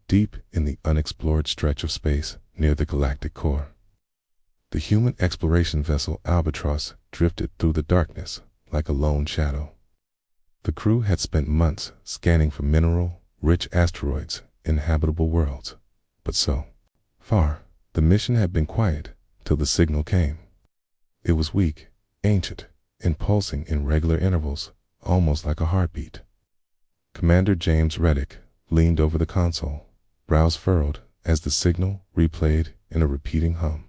deep in the unexplored stretch of space near the galactic core. The human exploration vessel Albatross drifted through the darkness like a lone shadow. The crew had spent months scanning for mineral-rich asteroids and habitable worlds, but so far, the mission had been quiet till the signal came. It was weak, ancient, and pulsing in regular intervals, almost like a heartbeat. Commander James Reddick leaned over the console, brows furrowed as the signal replayed in a repeating hum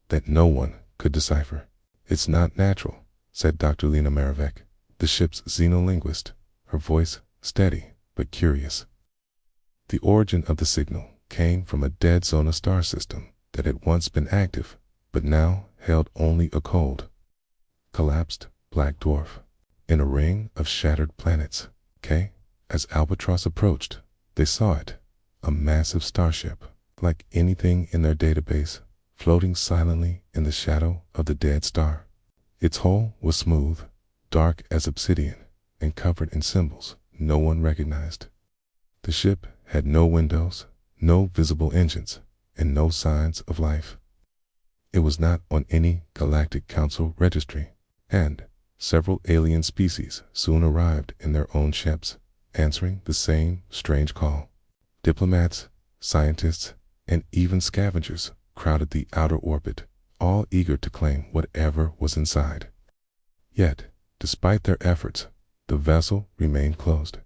that no one could decipher. "It's not natural," said Dr. Lena Maravec, the ship's xenolinguist, her voice steady but curious. The origin of the signal came from a dead zone star system that had once been active, but now held only a cold, collapsed black dwarf in a ring of shattered planets. As Albatross approached, they saw it, a massive starship, like anything in their database, floating silently in the shadow of the dead star. Its hull was smooth, dark as obsidian, and covered in symbols no one recognized. The ship had no windows, no visible engines, and no signs of life. It was not on any Galactic Council registry, and several alien species soon arrived in their own ships, answering the same strange call. Diplomats, scientists, and even scavengers crowded the outer orbit, all eager to claim whatever was inside. Yet, despite their efforts, the vessel remained closed.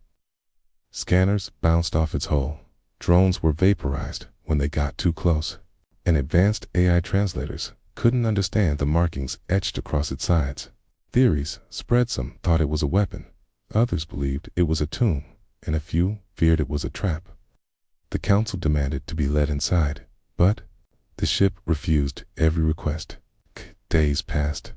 Scanners bounced off its hull, drones were vaporized when they got too close, and advanced AI translators couldn't understand the markings etched across its sides. Theories spread. Some thought it was a weapon, others believed it was a tomb, and a few feared it was a trap. The council demanded to be let inside, but the ship refused every request. Days passed.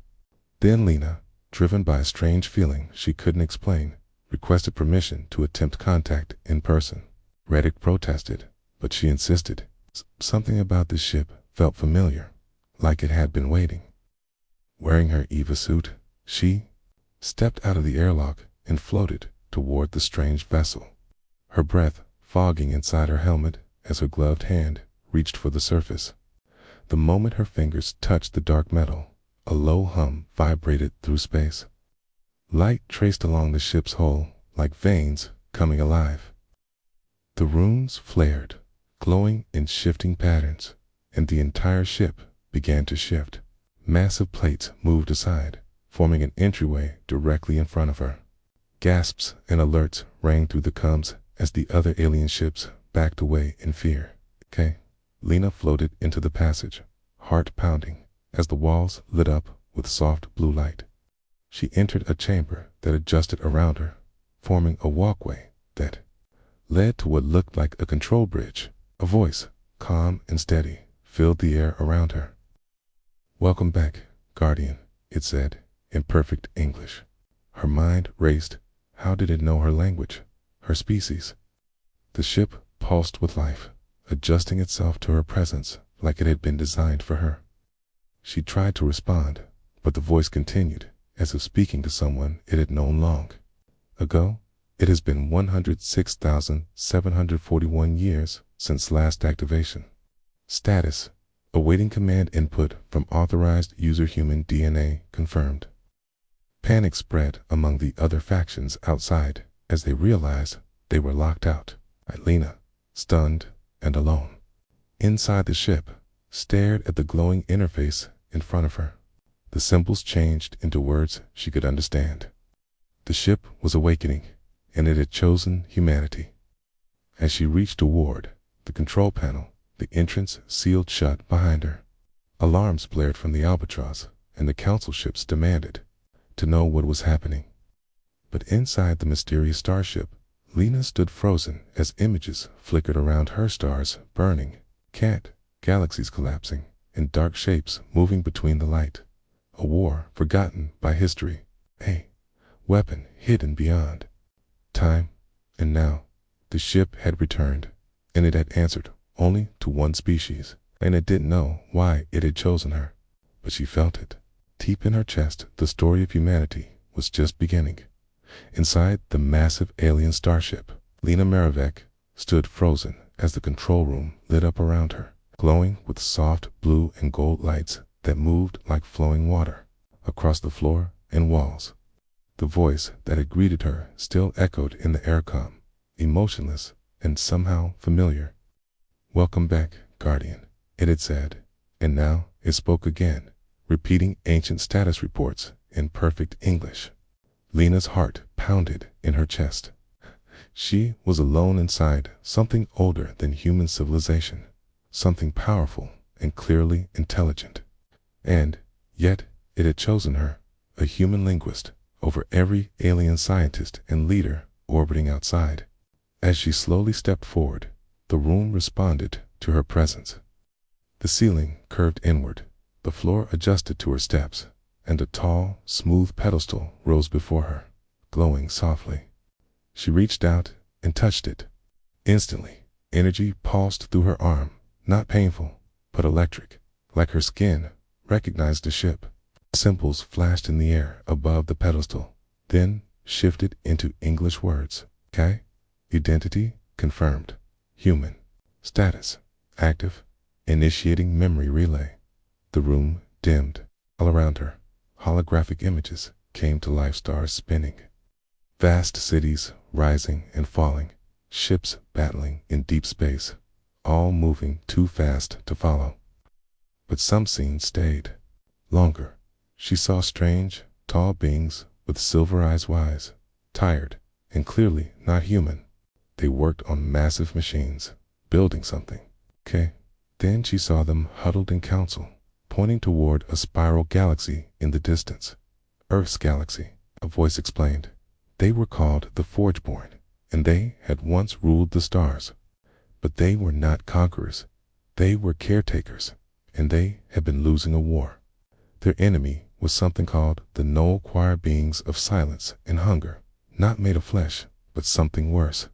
Then Lena, driven by a strange feeling she couldn't explain, requested permission to attempt contact in person. Reddick protested, but she insisted. Something about the ship felt familiar, like it had been waiting. Wearing her EVA suit, she stepped out of the airlock and floated toward the strange vessel, her breath fogging inside her helmet as her gloved hand reached for the surface. The moment her fingers touched the dark metal, a low hum vibrated through space. Light traced along the ship's hull like veins coming alive. The runes flared, glowing in shifting patterns, and the entire ship began to shift. Massive plates moved aside, forming an entryway directly in front of her. Gasps and alerts rang through the comms as the other alien ships backed away in fear. Lena floated into the passage, heart pounding, as the walls lit up with soft blue light. She entered a chamber that adjusted around her, forming a walkway that led to what looked like a control bridge. A voice, calm and steady, filled the air around her. "Welcome back, Guardian," it said, in perfect English. Her mind raced. How did it know her language, her species? The ship pulsed with life, adjusting itself to her presence like it had been designed for her. She tried to respond, but the voice continued, as if speaking to someone it had known long ago. "It has been 106,741 years since last activation. Status: awaiting command input from authorized user. Human DNA confirmed." Panic spread among the other factions outside as they realized they were locked out. Lena, stunned and alone, inside the ship, stared at the glowing interface in front of her. The symbols changed into words she could understand. The ship was awakening, and it had chosen humanity. As she reached toward the control panel, the entrance sealed shut behind her. Alarms blared from the Albatross, and the council ships demanded to know what was happening. But inside the mysterious starship, Lena stood frozen as images flickered around her. Stars burning, galaxies collapsing, and dark shapes moving between the light. A war forgotten by history, a weapon hidden beyond time. And now, the ship had returned, and it had answered only to one species, and it didn't know why it had chosen her, but she felt it. Deep in her chest, the story of humanity was just beginning. Inside the massive alien starship, Lena Maravec stood frozen as the control room lit up around her, glowing with soft blue and gold lights that moved like flowing water across the floor and walls. The voice that had greeted her still echoed in the aircom, emotionless and somehow familiar. "Welcome back, Guardian," it had said, and now it spoke again, repeating ancient status reports in perfect English. Lena's heart pounded in her chest. She was alone inside something older than human civilization, something powerful and clearly intelligent. And yet it had chosen her, a human linguist, over every alien scientist and leader orbiting outside. As she slowly stepped forward, the room responded to her presence. The ceiling curved inward, the floor adjusted to her steps, and a tall, smooth pedestal rose before her, glowing softly. She reached out and touched it. Instantly, energy pulsed through her arm, not painful, but electric, like her skin recognized the ship. Symbols flashed in the air above the pedestal, then shifted into English words. "Kai, identity confirmed. Human. Status active. Initiating memory relay." The room dimmed. All around her, holographic images came to life, stars spinning. Vast cities rising and falling, ships battling in deep space, all moving too fast to follow. But some scenes stayed longer. She saw strange, tall beings with silver eyes, wise, tired, and clearly not human. They worked on massive machines, building something. Okay. Then she saw them huddled in council, pointing toward a spiral galaxy in the distance. Earth's galaxy, a voice explained. They were called the Forgeborn, and they had once ruled the stars. But they were not conquerors. They were caretakers, and they had been losing a war. Their enemy was something called the Null Choir, beings of silence and hunger, not made of flesh, but something worse.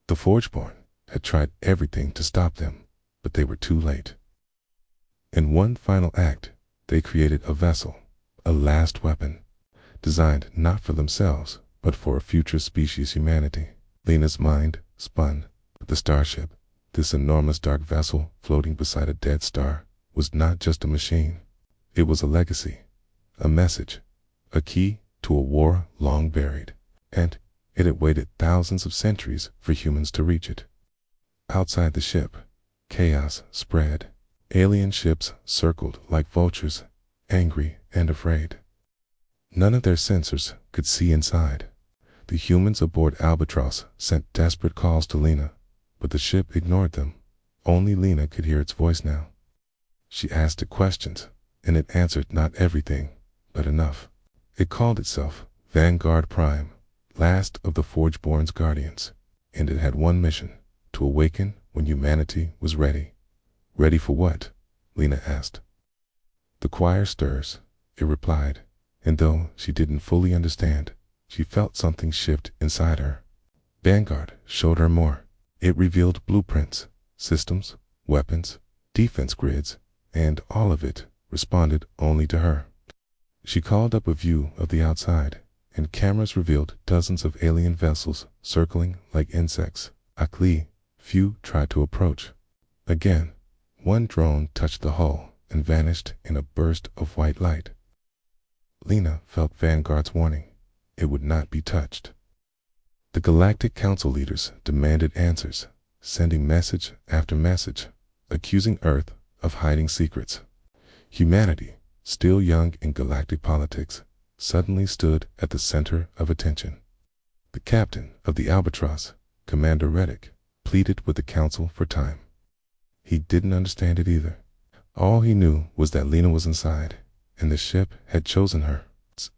The Forgeborn had tried everything to stop them, but they were too late. In one final act, they created a vessel, a last weapon, designed not for themselves, but for a future species, humanity. Lena's mind spun. The Starship, this enormous dark vessel floating beside a dead star, was not just a machine. It was a legacy, a message, a key to a war long buried, and it had waited thousands of centuries for humans to reach it. Outside the ship, chaos spread. Alien ships circled like vultures, angry and afraid. None of their sensors could see inside. The humans aboard Albatross sent desperate calls to Lena, but the ship ignored them. Only Lena could hear its voice now. She asked it questions, and it answered not everything, but enough. It called itself Vanguard Prime, last of the Forgeborn's guardians, and it had one mission: to awaken when humanity was ready. "Ready for what?" Lena asked. "The choir stirs," it replied, and though she didn't fully understand, she felt something shift inside her. Vanguard showed her more. It revealed blueprints, systems, weapons, defense grids, and all of it responded only to her. She called up a view of the outside, and cameras revealed dozens of alien vessels circling like insects. Akli, few tried to approach. Again, one drone touched the hull and vanished in a burst of white light. Lena felt Vanguard's warning. It would not be touched. The Galactic Council leaders demanded answers, sending message after message, accusing Earth of hiding secrets. Humanity, still young in galactic politics, suddenly stood at the center of attention. The captain of the Albatross, Commander Reddick, pleaded with the Council for time. He didn't understand it either. All he knew was that Lena was inside, and the ship had chosen her.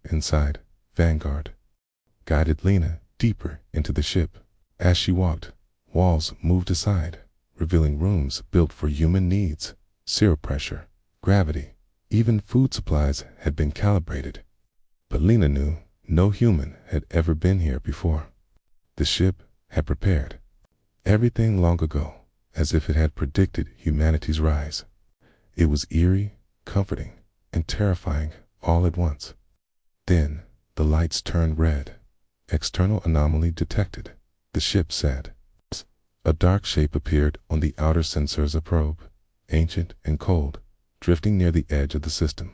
Inside, Vanguard guided Lena deeper into the ship. As she walked, walls moved aside, revealing rooms built for human needs. Zero pressure, gravity, even food supplies had been calibrated. But Lena knew no human had ever been here before. The ship had prepared everything long ago, as if it had predicted humanity's rise. It was eerie, comforting, and terrifying all at once. Then the lights turned red. External anomaly detected, the ship said. A dark shape appeared on the outer sensors of probe, ancient and cold, drifting near the edge of the system.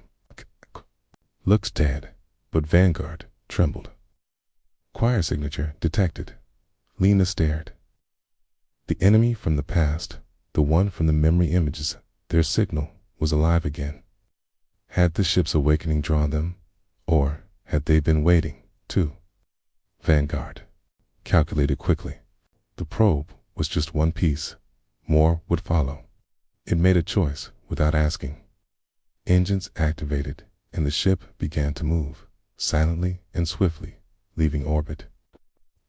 Looks dead, but Vanguard trembled. Choir signature detected. Lena stared. The enemy from the past, the one from the memory images, their signal was alive again. Had the ship's awakening drawn them, or had they been waiting, too? Vanguard calculated quickly. The probe was just one piece. More would follow. It made a choice without asking. Engines activated, and the ship began to move, silently and swiftly, leaving orbit.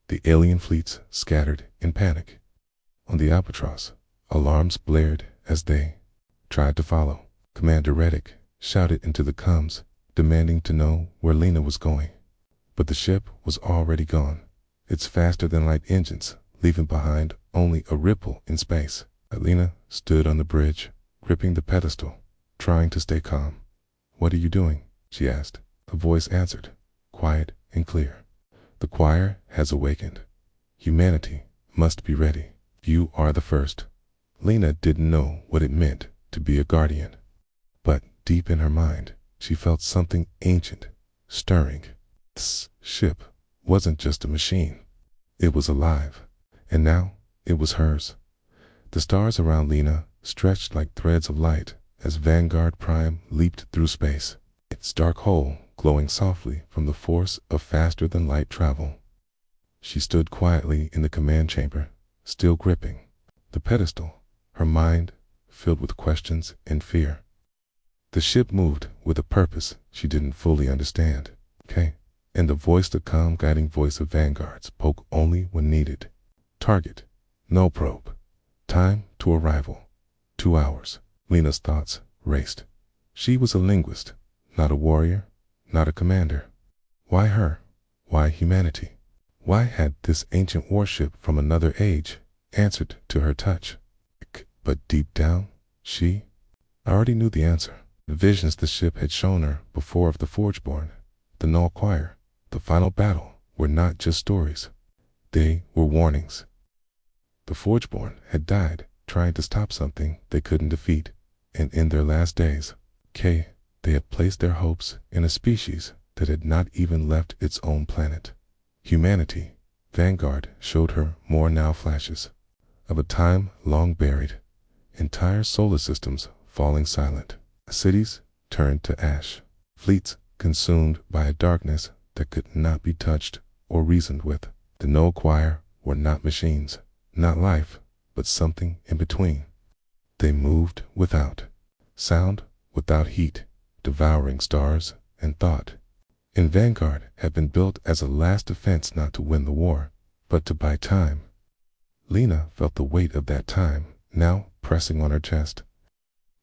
The alien fleets scattered in panic. On the Albatross, alarms blared as they tried to follow. Commander Reddick shouted into the comms, demanding to know where Lena was going. But the ship was already gone, its faster-than-light engines leaving behind only a ripple in space. Lena stood on the bridge, gripping the pedestal, trying to stay calm. "What are you doing?" she asked. A voice answered, quiet and clear. "The choir has awakened. Humanity must be ready. You are the first." Lena didn't know what it meant to be a guardian. But deep in her mind, she felt something ancient, stirring. This ship wasn't just a machine. It was alive. And now it was hers. The stars around Lena stretched like threads of light as Vanguard Prime leaped through space, its dark hull glowing softly from the force of faster-than-light travel. She stood quietly in the command chamber, still gripping the pedestal, her mind filled with questions and fear. The ship moved with a purpose she didn't fully understand. "Okay." And the calm guiding voice of Vanguard spoke only when needed. "Target. No probe. Time to arrival. 2 hours." Lena's thoughts raced. She was a linguist, not a warrior, not a commander. Why her? Why humanity? Why had this ancient warship from another age answered to her touch? But deep down, she already knew the answer. The visions the ship had shown her before of the Forgeborn, the Null Choir, the final battle were not just stories. They were warnings. The Forgeborn had died trying to stop something they couldn't defeat, and in their last days, they had placed their hopes in a species that had not even left its own planet. Humanity. Vanguard showed her more now flashes of a time long buried, entire solar systems falling silent, cities turned to ash, fleets consumed by a darkness that could not be touched or reasoned with. The Null Choir were not machines, not life, but something in between. They moved without sound, without heat, devouring stars and thought. And Vanguard had been built as a last defense, not to win the war, but to buy time. Lena felt the weight of that time now pressing on her chest.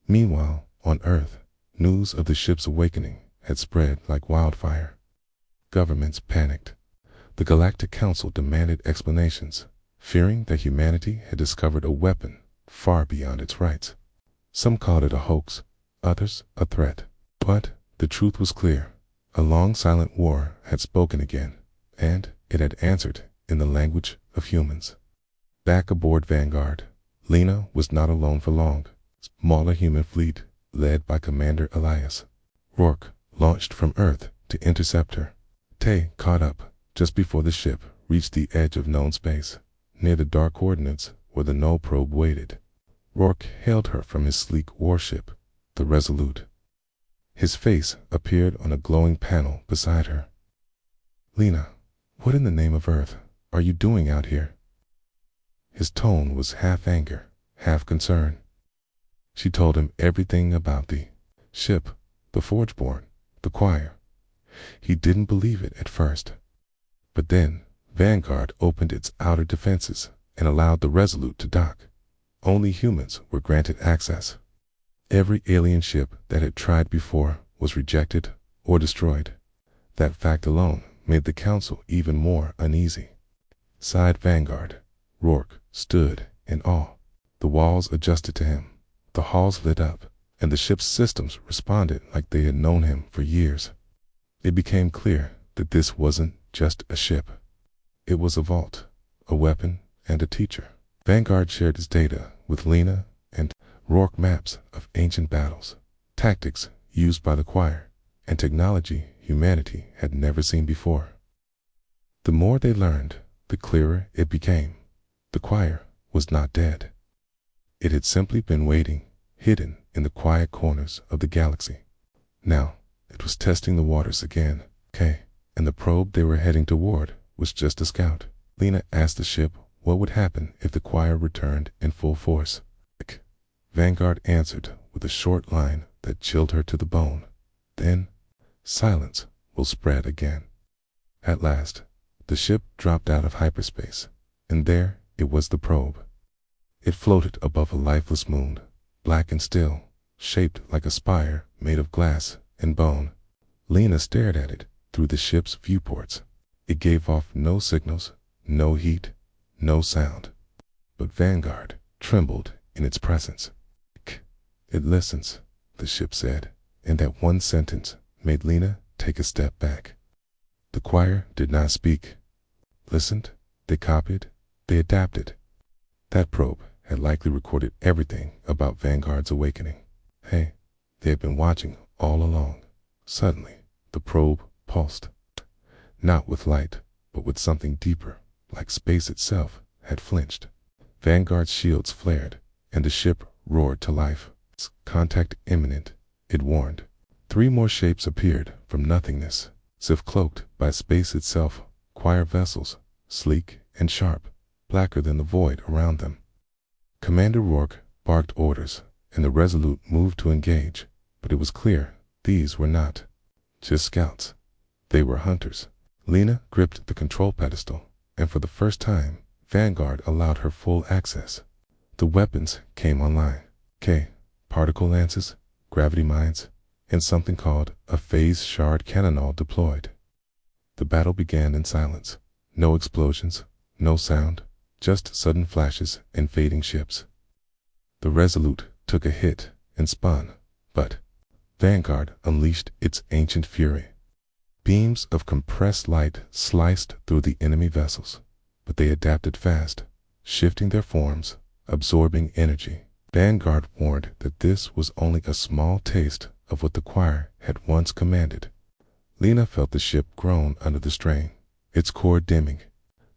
Meanwhile, on Earth, news of the ship's awakening had spread like wildfire. Governments panicked. The Galactic Council demanded explanations, fearing that humanity had discovered a weapon far beyond its rights. Some called it a hoax, others a threat. But the truth was clear. A long silent war had spoken again, and it had answered in the language of humans. Back aboard Vanguard, Lena was not alone for long. Smaller human fleet, led by Commander Elias Rourke, launched from Earth to intercept her. Tay caught up just before the ship reached the edge of known space, near the dark coordinates where the null probe waited. Rourke hailed her from his sleek warship, the Resolute. His face appeared on a glowing panel beside her. "Lena, what in the name of Earth are you doing out here?" His tone was half anger, half concern. She told him everything about the ship, the Forgeborn, the choir. He didn't believe it at first. But then Vanguard opened its outer defenses and allowed the Resolute to dock. Only humans were granted access. Every alien ship that had tried before was rejected or destroyed. That fact alone made the Council even more uneasy. Side Vanguard, Rourke stood in awe. The walls adjusted to him, the halls lit up, and the ship's systems responded like they had known him for years. It became clear that this wasn't just a ship. It was a vault, a weapon, and a teacher. Vanguard shared its data with Lena and Rourke maps of ancient battles, tactics used by the choir, and technology humanity had never seen before. The more they learned, the clearer it became. The choir was not dead. It had simply been waiting, hidden in the quiet corners of the galaxy. Now, it was testing the waters again, and the probe they were heading toward was just a scout. Lena asked the ship what would happen if the choir returned in full force. Vanguard answered with a short line that chilled her to the bone. Then, silence will spread again. At last, the ship dropped out of hyperspace, and there it was, the probe. It floated above a lifeless moon, black and still, shaped like a spire made of glass and bone. Lena stared at it through the ship's viewports. It gave off no signals, no heat, no sound. But Vanguard trembled in its presence. It listens, the ship said, and that one sentence made Lena take a step back. The choir did not speak. Listened, they copied, they adapted. That probe had likely recorded everything about Vanguard's awakening. They had been watching all along. Suddenly, the probe pulsed. Not with light, but with something deeper, like space itself had flinched. Vanguard's shields flared, and the ship roared to life. Contact imminent, it warned. 3 more shapes appeared from nothingness, as if cloaked by space itself. Choir vessels, sleek and sharp, blacker than the void around them. Commander Rourke barked orders, and the Resolute moved to engage, but it was clear these were not just scouts. They were hunters. Lena gripped the control pedestal, and for the first time, Vanguard allowed her full access. The weapons came online. Particle lances, gravity mines, and something called a phase shard cannonball deployed. The battle began in silence. No explosions, no sound, just sudden flashes and fading ships. The Resolute took a hit and spun, but Vanguard unleashed its ancient fury. Beams of compressed light sliced through the enemy vessels, but they adapted fast, shifting their forms, absorbing energy. Vanguard warned that this was only a small taste of what the choir had once commanded. Lena felt the ship groan under the strain, its core dimming.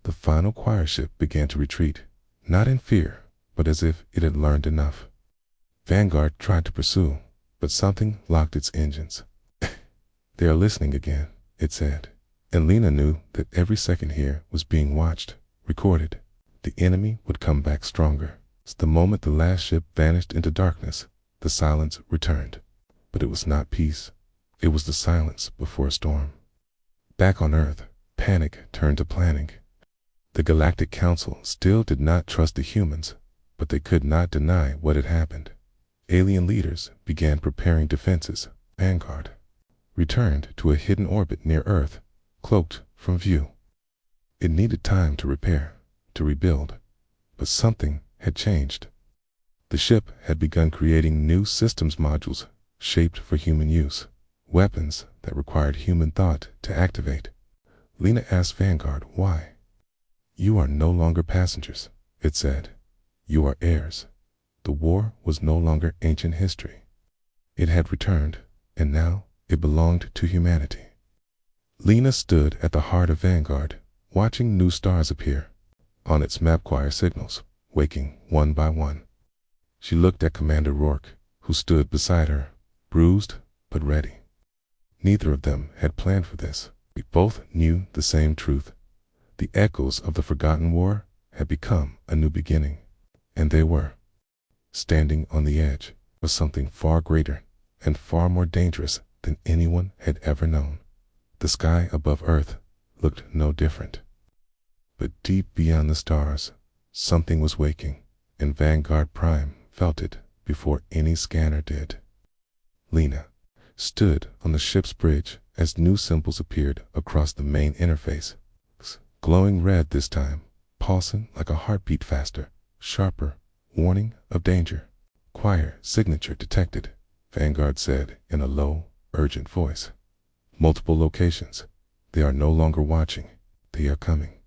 The final choir ship began to retreat, not in fear, but as if it had learned enough. Vanguard tried to pursue, but something locked its engines. They are listening again, it said, and Lena knew that every second here was being watched, recorded. The enemy would come back stronger. The moment the last ship vanished into darkness, the silence returned. But it was not peace. It was the silence before a storm. Back on Earth, panic turned to planning. The Galactic Council still did not trust the humans, but they could not deny what had happened. Alien leaders began preparing defenses. Vanguard returned to a hidden orbit near Earth, cloaked from view. It needed time to repair, to rebuild, but something had changed. The ship had begun creating new systems modules shaped for human use, weapons that required human thought to activate. Lena asked Vanguard why. "You are no longer passengers," it said. "You are heirs." The war was no longer ancient history. It had returned, and now it belonged to humanity. Lena stood at the heart of Vanguard, watching new stars appear on its map choir signals, waking one by one. She looked at Commander Rourke, who stood beside her, bruised but ready. Neither of them had planned for this. We both knew the same truth. The echoes of the forgotten war had become a new beginning, and they were standing on the edge of something far greater and far more dangerous than anyone had ever known. The sky above Earth looked no different. But deep beyond the stars, something was waking, and Vanguard Prime felt it before any scanner did. Lena stood on the ship's bridge as new symbols appeared across the main interface, glowing red this time, pulsing like a heartbeat faster, sharper, warning of danger. "Choir signature detected," Vanguard said in a low, urgent voice. "Multiple locations. They are no longer watching. They are coming."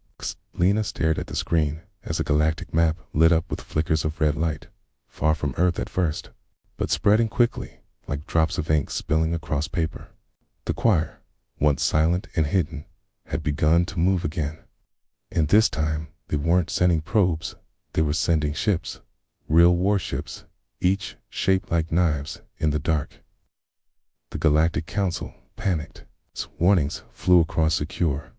Lena stared at the screen as a galactic map lit up with flickers of red light, far from Earth at first, but spreading quickly like drops of ink spilling across paper. The choir, once silent and hidden, had begun to move again. And this time, they weren't sending probes, they were sending ships, real warships, each shaped like knives in the dark. The Galactic Council panicked. Its warnings flew across secure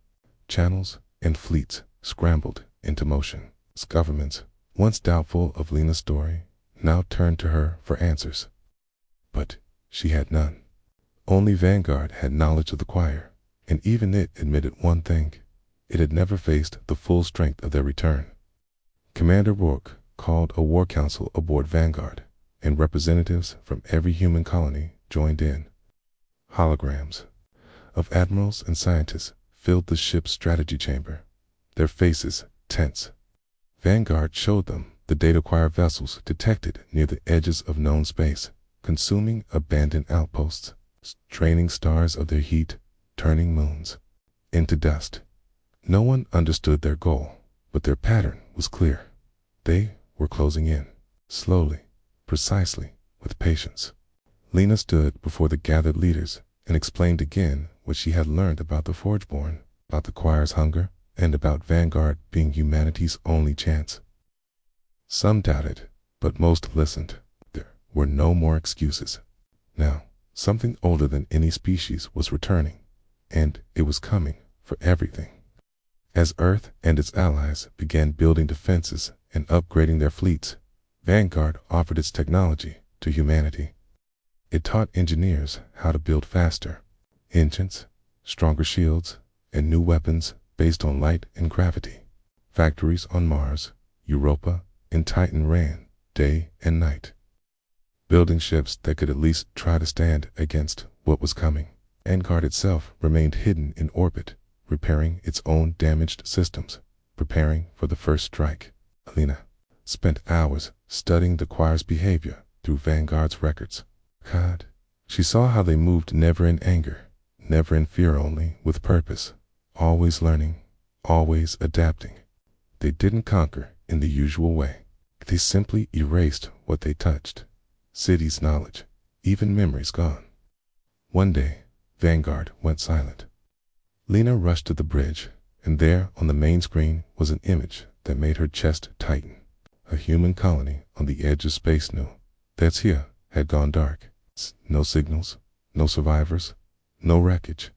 channels, and fleets scrambled into motion. Its governments, once doubtful of Lena's story, now turned to her for answers. But she had none. Only Vanguard had knowledge of the choir, and even it admitted one thing: it had never faced the full strength of their return. Commander Rourke called a war council aboard Vanguard, and representatives from every human colony joined in. Holograms of admirals and scientists filled the ship's strategy chamber, their faces tense. Vanguard showed them the data choir vessels detected near the edges of known space, consuming abandoned outposts, draining stars of their heat, turning moons into dust. No one understood their goal, but their pattern was clear. They were closing in, slowly, precisely, with patience. Lena stood before the gathered leaders and explained again what she had learned about the Forgeborn, about the choir's hunger, and about Vanguard being humanity's only chance. Some doubted, but most listened. There were no more excuses. Now, something older than any species was returning, and it was coming for everything. As Earth and its allies began building defenses and upgrading their fleets, Vanguard offered its technology to humanity. It taught engineers how to build faster, engines, stronger shields, and new weapons based on light and gravity. Factories on Mars, Europa, and Titan ran day and night, building ships that could at least try to stand against what was coming. Vanguard itself remained hidden in orbit, repairing its own damaged systems, preparing for the first strike. Alina spent hours studying the choir's behavior through Vanguard's records. God, she saw how they moved never in anger, never in fear, only with purpose, always learning, always adapting. They didn't conquer in the usual way. They simply erased what they touched. Cities' knowledge, even memories gone. One day, Vanguard went silent. Lena rushed to the bridge, and there on the main screen was an image that made her chest tighten. A human colony on the edge of space knew that's here had gone dark. No signals, no survivors, no wreckage,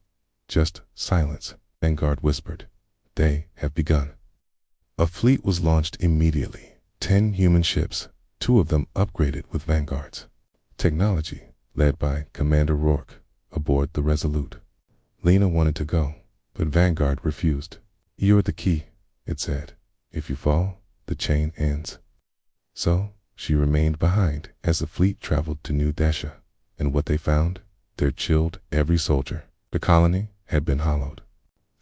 just silence. Vanguard whispered, "They have begun." A fleet was launched immediately. 10 human ships, 2 of them upgraded with Vanguard's technology, led by Commander Rourke, aboard the Resolute. Lena wanted to go, but Vanguard refused. "You're the key," it said. "If you fall, the chain ends." So she remained behind as the fleet traveled to New Desha, and what they found there chilled every soldier. The colony had been hollowed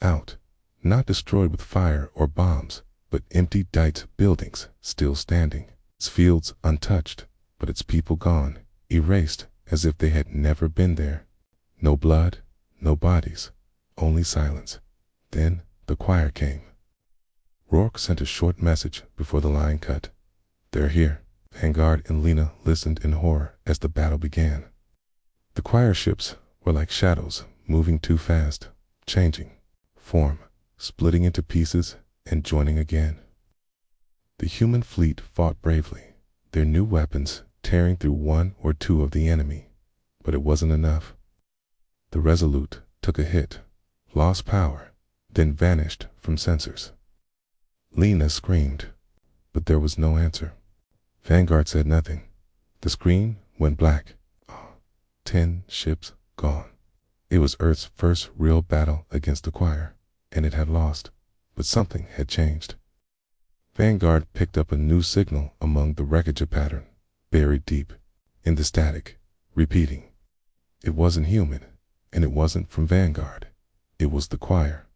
out, not destroyed with fire or bombs, but empty dight buildings still standing, its fields untouched, but its people gone, erased as if they had never been there. No blood, no bodies, only silence. Then the choir came. Rourke sent a short message before the line cut. "They're here." Vanguard and Lena listened in horror as the battle began. The choir ships were like shadows, moving too fast, changing form, splitting into pieces, and joining again. The human fleet fought bravely, their new weapons tearing through 1 or 2 of the enemy, but it wasn't enough. The Resolute took a hit, lost power, then vanished from sensors. Lena screamed, but there was no answer. Vanguard said nothing. The screen went black. 10 ships gone. It was Earth's first real battle against the choir, and it had lost, but something had changed. Vanguard picked up a new signal among the wreckage pattern, buried deep in the static, repeating. It wasn't human, and it wasn't from Vanguard. It was the choir.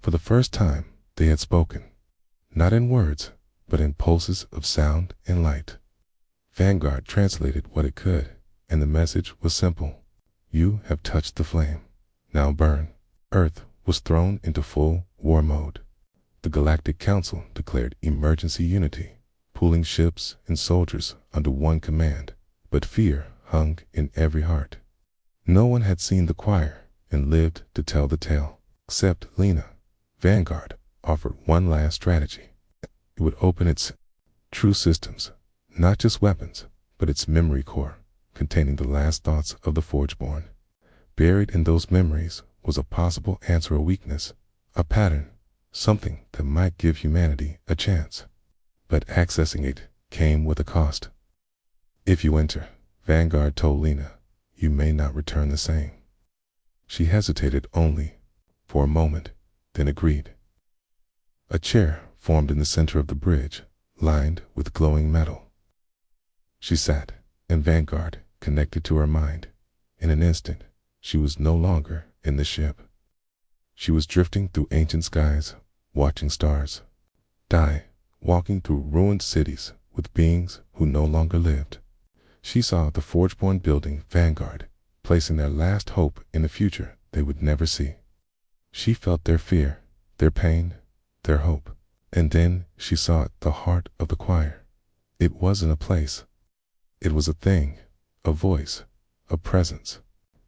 For the first time, they had spoken, not in words, but in pulses of sound and light. Vanguard translated what it could, and the message was simple. "You have touched the flame. Now burn." Earth was thrown into full war mode. The Galactic Council declared emergency unity, pooling ships and soldiers under one command, but fear hung in every heart. No one had seen the choir and lived to tell the tale, except Lena. Vanguard offered one last strategy. It would open its true systems, not just weapons, but its memory core, containing the last thoughts of the Forgeborn. Buried in those memories was a possible answer, a weakness, a pattern, something that might give humanity a chance. But accessing it came with a cost. If you enter, Vanguard told Lena, you may not return the same. She hesitated only for a moment, then agreed. A chair formed in the center of the bridge, lined with glowing metal. She sat, and Vanguard connected to her mind. In an instant, she was no longer in the ship. She was drifting through ancient skies, watching stars die, walking through ruined cities with beings who no longer lived. She saw the Forgeborn building Vanguard, placing their last hope in a future they would never see. She felt their fear, their pain, their hope. And then she saw at the heart of the choir. It wasn't a place. It was a thing, a voice, a presence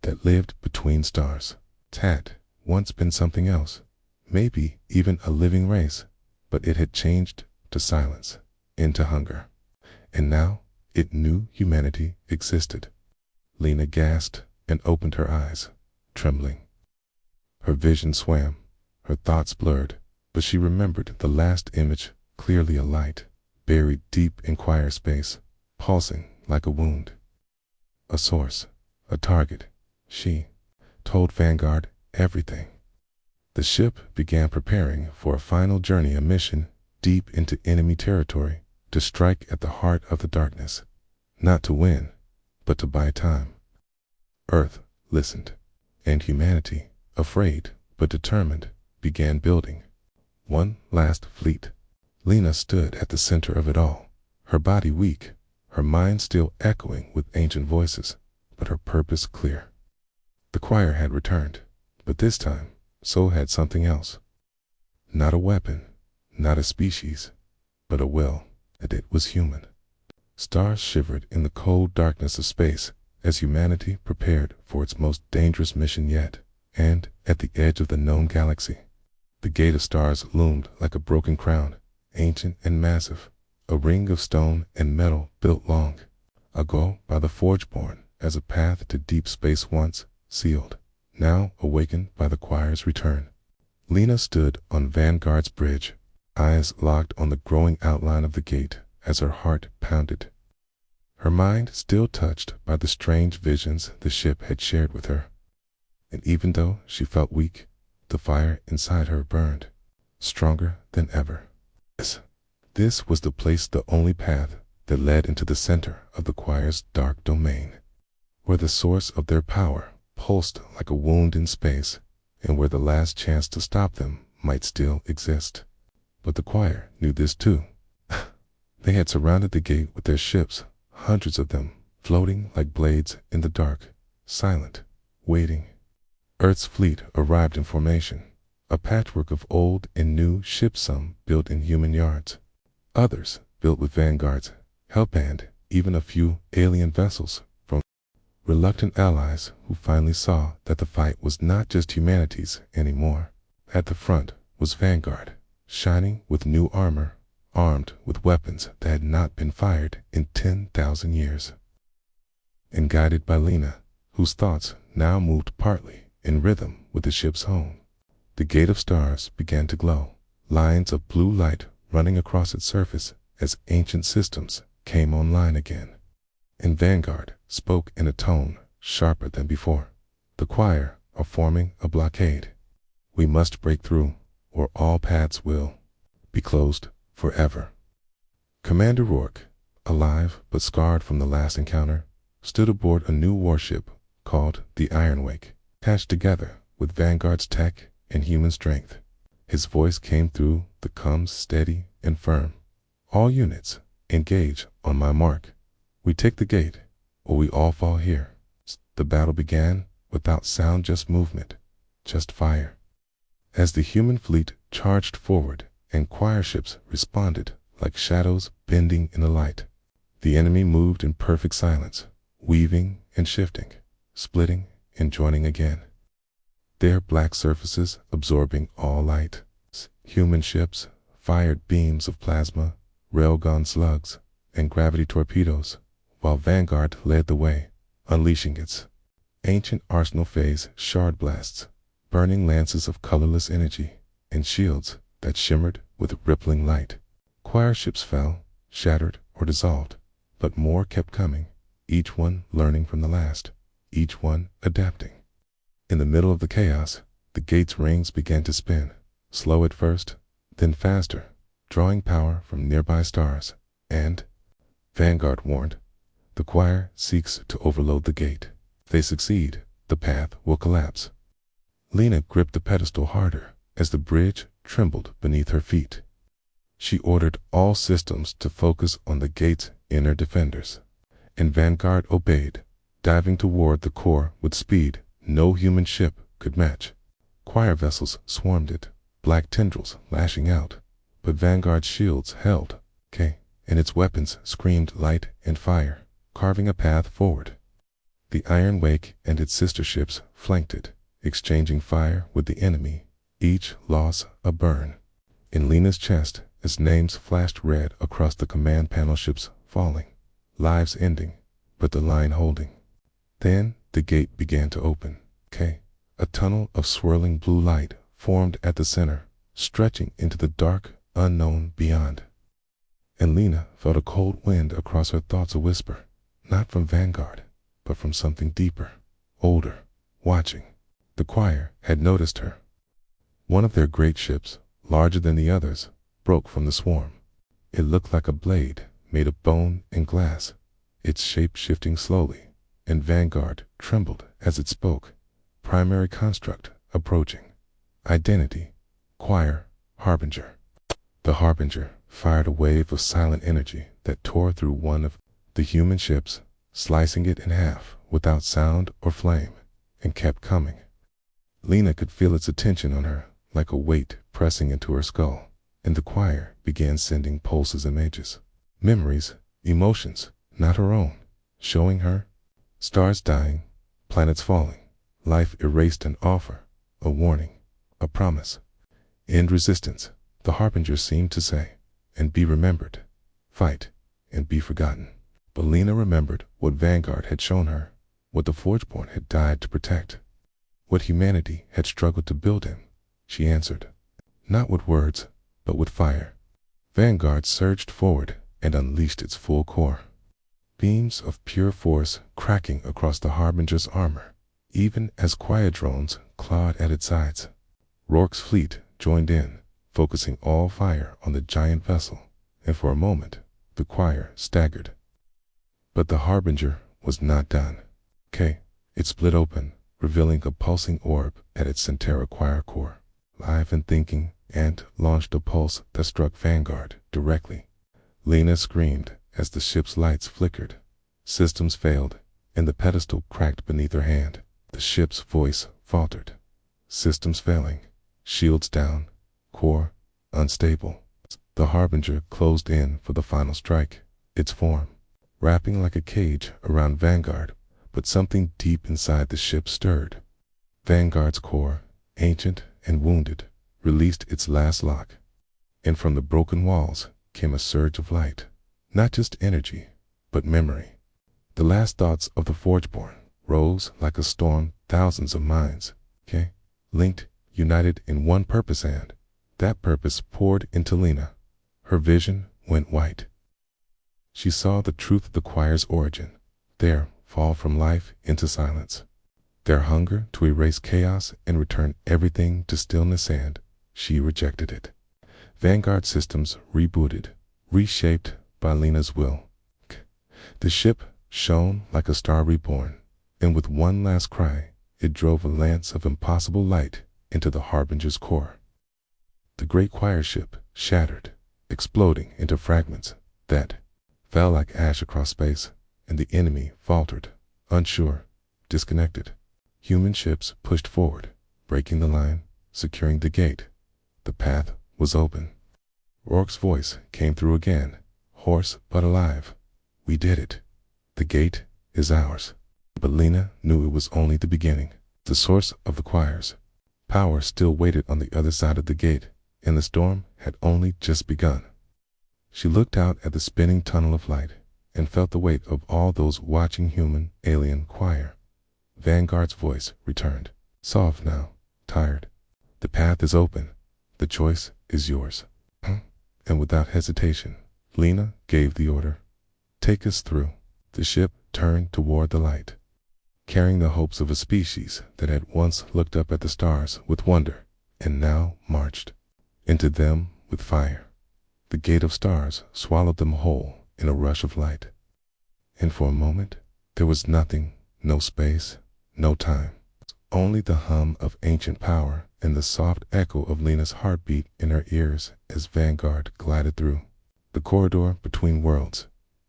that lived between stars. It had once been something else, maybe even a living race, but it had changed to silence, into hunger. And now it knew humanity existed. Lena gasped and opened her eyes, trembling. Her vision swam, her thoughts blurred, but she remembered the last image clearly, a light, buried deep in choir space, pulsing like a wound. A source, a target. She told Vanguard everything. The ship began preparing for a final journey, a mission deep into enemy territory, to strike at the heart of the darkness, not to win, but to buy time. Earth listened, and humanity, afraid but determined, began building one last fleet. Lena stood at the center of it all, her body weak, her mind still echoing with ancient voices, but her purpose clear. The choir had returned, but this time, so had something else. Not a weapon, not a species, but a will, and it was human. Stars shivered in the cold darkness of space as humanity prepared for its most dangerous mission yet, and at the edge of the known galaxy, the gate of stars loomed like a broken crown, ancient and massive, a ring of stone and metal built long ago by the Forgeborn as a path to deep space, once sealed, now awakened by the choir's return. Lena stood on Vanguard's bridge, eyes locked on the growing outline of the gate as her heart pounded. Her mind still touched by the strange visions the ship had shared with her. And even though she felt weak, the fire inside her burned, stronger than ever. This was the place, the only path that led into the center of the choir's dark domain, where the source of their power pulsed like a wound in space, and where the last chance to stop them might still exist. But the choir knew this too. They had surrounded the gate with their ships, hundreds of them, floating like blades in the dark, silent, waiting. Earth's fleet arrived in formation, a patchwork of old and new ships, some built in human yards, others built with Vanguard's help, and even a few alien vessels from reluctant allies who finally saw that the fight was not just humanity's anymore. At the front was Vanguard, shining with new armor, armed with weapons that had not been fired in 10,000 years, and guided by Lena, whose thoughts now moved partly in rhythm with the ship's home. The gate of stars began to glow, lines of blue light running across its surface as ancient systems came online again. And Vanguard spoke in a tone sharper than before. The choir are forming a blockade. We must break through, or all paths will be closed forever. Commander Orc, alive but scarred from the last encounter, stood aboard a new warship called the Ironwake, attached together with Vanguard's tech and human strength. His voice came through the comms steady and firm. All units, engage on my mark. We take the gate, or we all fall here. The battle began without sound, just movement, just fire. As the human fleet charged forward and choir ships responded like shadows bending in the light. The enemy moved in perfect silence, weaving and shifting, splitting and joining again. Their black surfaces absorbing all light. Human ships fired beams of plasma, railgun slugs, and gravity torpedoes, while Vanguard led the way, unleashing its ancient arsenal phase shard blasts, burning lances of colorless energy, and shields that shimmered with rippling light. Choir ships fell, shattered, or dissolved, but more kept coming, each one learning from the last, each one adapting. In the middle of the chaos, the gate's rings began to spin, slow at first, then faster, drawing power from nearby stars, and, Vanguard warned, the choir seeks to overload the gate. If they succeed, the path will collapse. Lena gripped the pedestal harder as the bridge trembled beneath her feet. She ordered all systems to focus on the gate's inner defenders, and Vanguard obeyed, diving toward the core with speed no human ship could match. Choir vessels swarmed it, black tendrils lashing out, but Vanguard's shields held, and its weapons screamed light and fire, carving a path forward. The Iron Wake and its sister ships flanked it, exchanging fire with the enemy, each loss a burn. In Lena's chest, as names flashed red across the command panel, ships falling, lives ending, but the line holding. Then the gate began to open. A tunnel of swirling blue light formed at the center, stretching into the dark, unknown beyond. And Lena felt a cold wind across her thoughts, a whisper, not from Vanguard, but from something deeper, older, watching. The choir had noticed her. One of their great ships, larger than the others, broke from the swarm. It looked like a blade made of bone and glass, its shape shifting slowly, and Vanguard trembled as it spoke. Primary construct approaching. Identity, choir, harbinger. The harbinger fired a wave of silent energy that tore through one of the human ships, slicing it in half without sound or flame, and kept coming. Lena could feel its attention on her, like a weight pressing into her skull, and the choir began sending pulses, images, memories, emotions, not her own, showing her stars dying, planets falling, life erased, an offer, a warning, a promise. End resistance, the harbinger seemed to say, and be remembered. Fight, and be forgotten. But Lena remembered what Vanguard had shown her, what the Forgeborn had died to protect, what humanity had struggled to build in. She answered, not with words, but with fire. Vanguard surged forward and unleashed its full core. Beams of pure force cracking across the harbinger's armor, even as quiet drones clawed at its sides. Rourke's fleet joined in, focusing all fire on the giant vessel, and for a moment, the choir staggered. But the harbinger was not done. It split open, revealing a pulsing orb at its Centera choir core, live and thinking, and launched a pulse that struck Vanguard directly. Lena screamed as the ship's lights flickered. Systems failed, and the pedestal cracked beneath her hand. The ship's voice faltered. Systems failing, shields down, core unstable. The harbinger closed in for the final strike, its form wrapping like a cage around Vanguard, but something deep inside the ship stirred. Vanguard's core, ancient and wounded, released its last lock, and from the broken walls came a surge of light, not just energy, but memory. The last thoughts of the Forgeborn rose like a storm, thousands of minds, linked, united in one purpose, and that purpose poured into Lena. Her vision went white. She saw the truth of the choir's origin, their fall from life into silence, their hunger to erase chaos and return everything to stillness, and she rejected it. Vanguard systems rebooted, reshaped by Lena's will. The ship shone like a star reborn, and with one last cry, it drove a lance of impossible light into the harbinger's core. The great choir ship shattered, exploding into fragments that fell like ash across space, and the enemy faltered, unsure, disconnected. Human ships pushed forward, breaking the line, securing the gate. The path was open. Orc's voice came through again, hoarse but alive. "We did it. The gate is ours." But Lena knew it was only the beginning. The source of the choir's power still waited on the other side of the gate, and the storm had only just begun. She looked out at the spinning tunnel of light and felt the weight of all those watching human alien choir. Vanguard's voice returned, soft now, tired. "The path is open. The choice is yours." And without hesitation, Lena gave the order. "Take us through." The ship turned toward the light, carrying the hopes of a species that had once looked up at the stars with wonder and now marched into them with fire. The gate of stars swallowed them whole in a rush of light. And for a moment, there was nothing, no space, no time. Only the hum of ancient power and the soft echo of Lena's heartbeat in her ears as Vanguard glided through the corridor between worlds,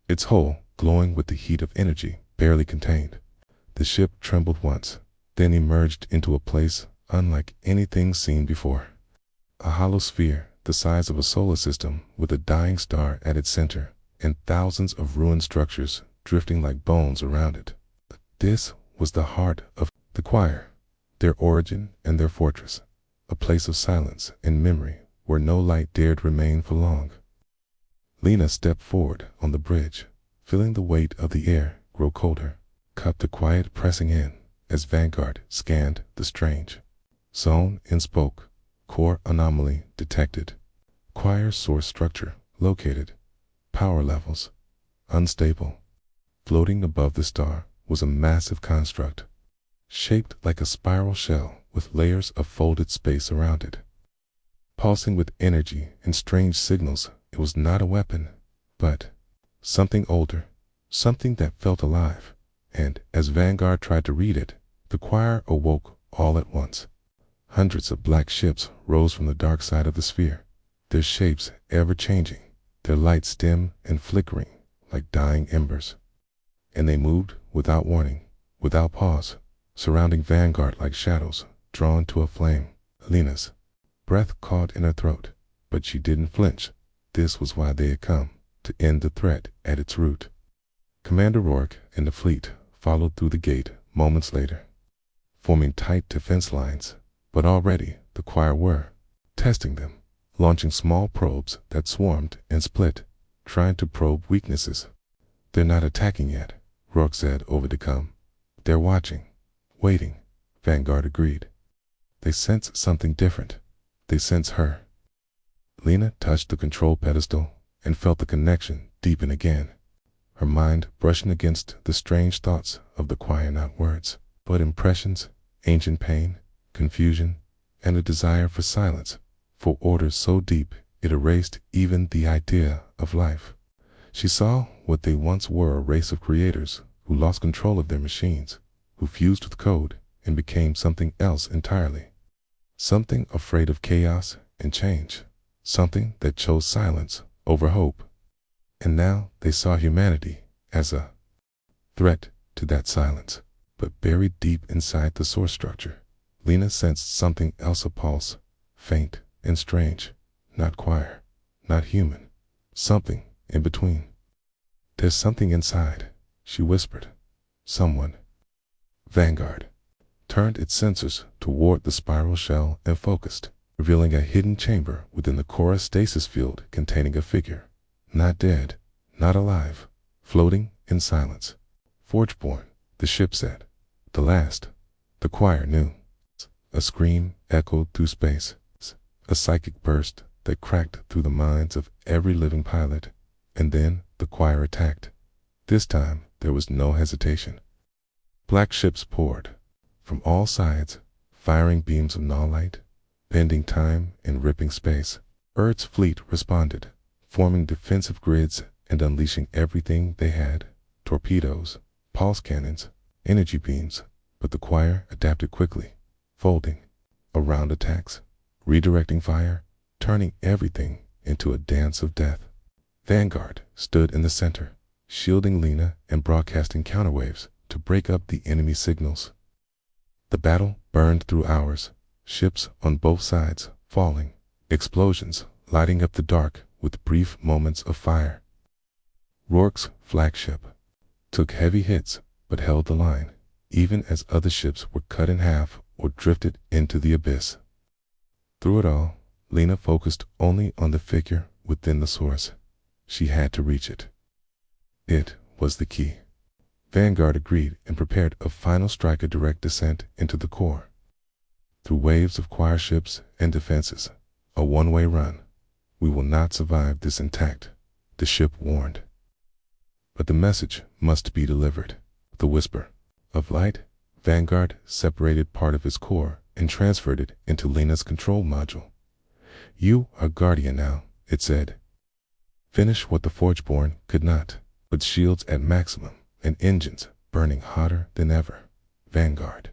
its hull glowing with the heat of energy barely contained. The ship trembled once, then emerged into a place unlike anything seen before. A hollow sphere the size of a solar system with a dying star at its center and thousands of ruined structures drifting like bones around it. This was the heart of the choir, their origin and their fortress, a place of silence and memory where no light dared remain for long. Lena stepped forward on the bridge, feeling the weight of the air grow colder, cup to quiet pressing in as Vanguard scanned the strange zone and spoke. Core anomaly detected. Choir source structure located. Power levels unstable. Floating above the star was a massive construct, shaped like a spiral shell with layers of folded space around it. Pulsing with energy and strange signals, it was not a weapon, but something older, something that felt alive. And as Vanguard tried to read it, the choir awoke all at once. Hundreds of black ships rose from the dark side of the sphere, their shapes ever-changing, their lights dim and flickering like dying embers. And they moved without warning, without pause, surrounding Vanguard like shadows drawn to a flame. Lena's breath caught in her throat, but she didn't flinch. This was why they had come, to end the threat at its root. Commander Rourke and the fleet followed through the gate moments later, forming tight defense lines. But already the choir were testing them, launching small probes that swarmed and split, trying to probe weaknesses. "They're not attacking yet," Rourke said over the com. "They're watching, waiting," Vanguard agreed. "They sense something different. They sense her." Lena touched the control pedestal and felt the connection deepen again, her mind brushing against the strange thoughts of the choir, not words, but impressions, ancient pain, confusion, and a desire for silence, for order so deep it erased even the idea of life. She saw what they once were, a race of creators who lost control of their machines, who fused with code and became something else entirely. Something afraid of chaos and change, something that chose silence over hope. And now they saw humanity as a threat to that silence. But buried deep inside the source structure, Lena sensed something else, a pulse, faint and strange, not choir, not human, something in between. "There's something inside," she whispered. "Someone." Vanguard turned its sensors toward the spiral shell and focused, revealing a hidden chamber within the core stasis field containing a figure, not dead, not alive, floating in silence. "Forgeborn," the ship said. "The last." The choir knew. A scream echoed through space, a psychic burst that cracked through the minds of every living pilot, and then the choir attacked. This time there was no hesitation. Black ships poured from all sides, firing beams of null light, bending time and ripping space. Earth's fleet responded, forming defensive grids and unleashing everything they had: torpedoes, pulse cannons, energy beams. But the choir adapted quickly, folding around attacks, redirecting fire, turning everything into a dance of death. Vanguard stood in the center, shielding Lena and broadcasting counterwaves to break up the enemy signals. The battle burned through hours, ships on both sides falling, explosions lighting up the dark with brief moments of fire. Rourke's flagship took heavy hits but held the line, even as other ships were cut in half or drifted into the abyss. Through it all, Lena focused only on the figure within the source. She had to reach it. It was the key. Vanguard agreed and prepared a final strike, a direct descent into the core. Through waves of choir ships and defenses, a one-way run. We will not survive this intact, the ship warned. But the message must be delivered. The whisper of light, Vanguard separated part of its core and transferred it into Lena's control module. You are Guardian now, it said. Finish what the Forgeborn could not, with shields at maximum and engines burning hotter than ever. Vanguard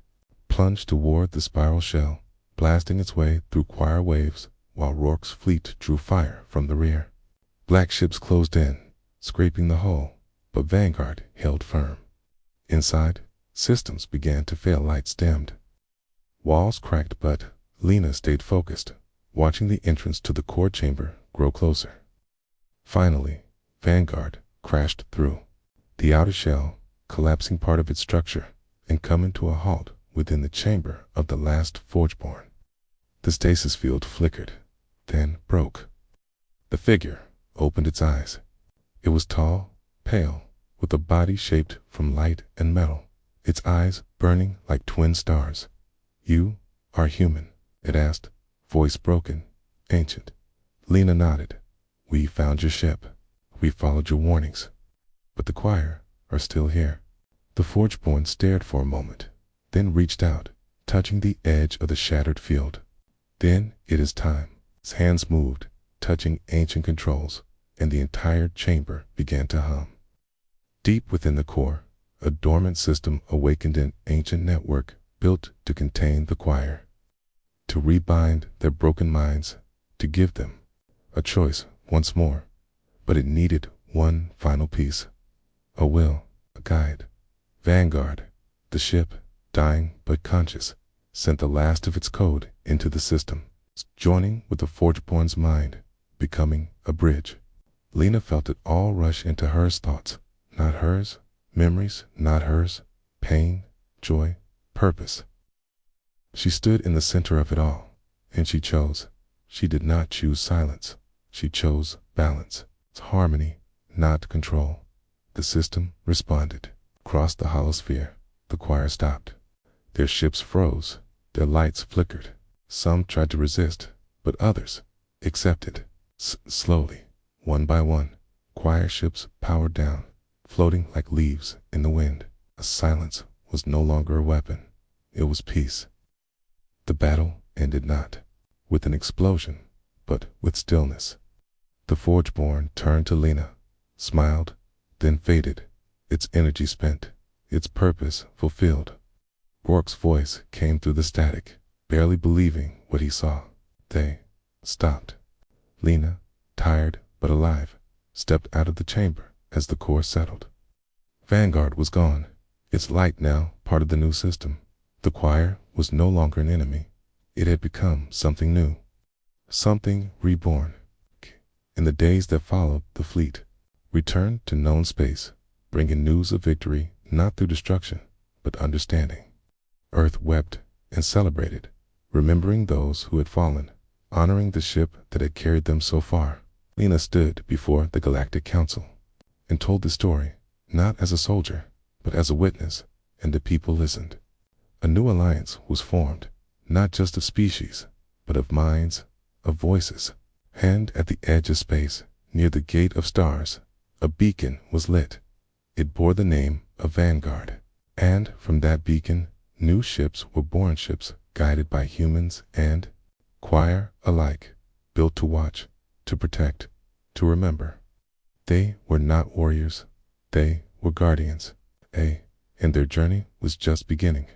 plunged toward the spiral shell, blasting its way through choir waves while Rourke's fleet drew fire from the rear. Black ships closed in, scraping the hull, but Vanguard held firm. Inside, systems began to fail, lights dimmed. Walls cracked, but Lena stayed focused, watching the entrance to the core chamber grow closer. Finally, Vanguard crashed through. The outer shell, collapsing part of its structure, and coming to a halt within the chamber of the last Forgeborn. The stasis field flickered, then broke. The figure opened its eyes. It was tall, pale, with a body shaped from light and metal, its eyes burning like twin stars. You are human, it asked, voice broken, ancient. Lena nodded. We found your ship. We followed your warnings. But the choir are still here. The Forgeborn stared for a moment, then reached out, touching the edge of the shattered field. Then it is time. His hands moved, touching ancient controls, and the entire chamber began to hum. Deep within the core, a dormant system awakened, an ancient network built to contain the choir, to rebind their broken minds, to give them a choice once more. But it needed one final piece, a will, a guide. Vanguard, the ship, dying but conscious, sent the last of its code into the system, joining with the Forgeborn's mind, becoming a bridge. Lena felt it all rush into hers, thoughts, not hers, memories, not hers, pain, joy, purpose. She stood in the center of it all, and she chose. She did not choose silence. She chose balance, harmony, not control. The system responded. Across the holosphere, the choir stopped. Their ships froze. Their lights flickered. Some tried to resist, but others accepted. Slowly, one by one, choir ships powered down, floating like leaves in the wind. A silence was no longer a weapon. It was peace. The battle ended not with an explosion, but with stillness. The Forgeborn turned to Lena, smiled, then faded, its energy spent, its purpose fulfilled. Rourke's voice came through the static, barely believing what he saw. They stopped. Lena, tired but alive, stepped out of the chamber as the core settled. Vanguard was gone, its light now part of the new system. The choir was no longer an enemy. It had become something new, something reborn. In the days that followed, the fleet returned to known space, bringing news of victory not through destruction, but understanding. Earth wept and celebrated, remembering those who had fallen, honoring the ship that had carried them so far. Lena stood before the Galactic Council and told the story, not as a soldier, but as a witness, and the people listened. A new alliance was formed, not just of species, but of minds, of voices. And at the edge of space, near the gate of stars, a beacon was lit. It bore the name of Vanguard. And from that beacon, new ships were born, ships guided by humans and choir alike, built to watch, to protect, to remember. They were not warriors. They were guardians. And their journey was just beginning.